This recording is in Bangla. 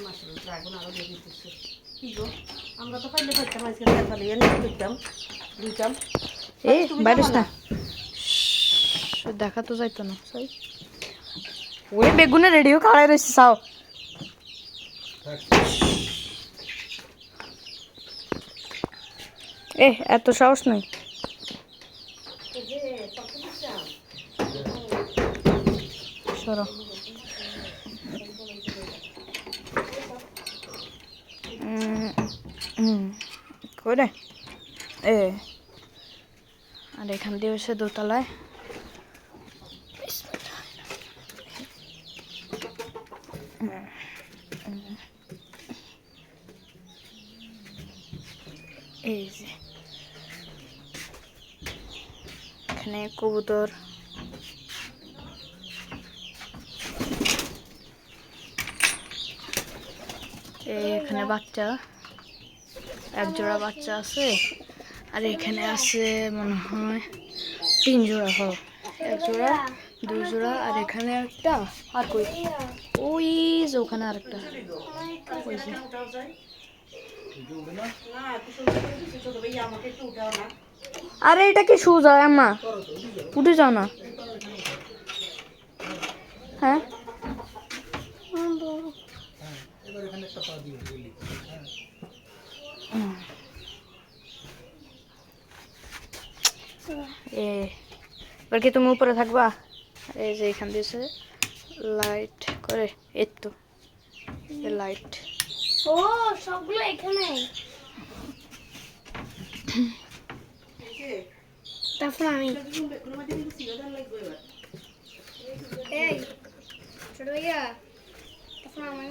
মাশরুম ড্রাগন আরো দিয়ে দিতেছে কি গো আমরা তো খাইলে খাইতাম আজকে দেখালি এনে দিতাম দুইটাম এই বাইরেস না দেখা তো যাইতো না সই ওই বেগুনে রেডিও খাড়াই রইছে চাও এত সাহস নাই সরো করে আর এখান দিয়ে হচ্ছে দোতলায় এই যে এখানে কবুতর এখানে বাচ্চা এক জোড়া বাচ্চা আছে আর এখানে আছে মনে হয় 3 জোড়া এক জোড়া 2 জোড়া আর এখানে একটা আর কই ওই যে ওখানে আরেকটা ওই যে আরে এটা কি শু যায় আম্মা উঠে যাও না হ্যাঁ এবার কি তুমি উপরে থাকবা এই যে এখান দিয়েছে লাইট করে এই তো লাইট ও সবগুলো এখানে তারপর আমি এই ছোট ভাইয়া তারপর আমার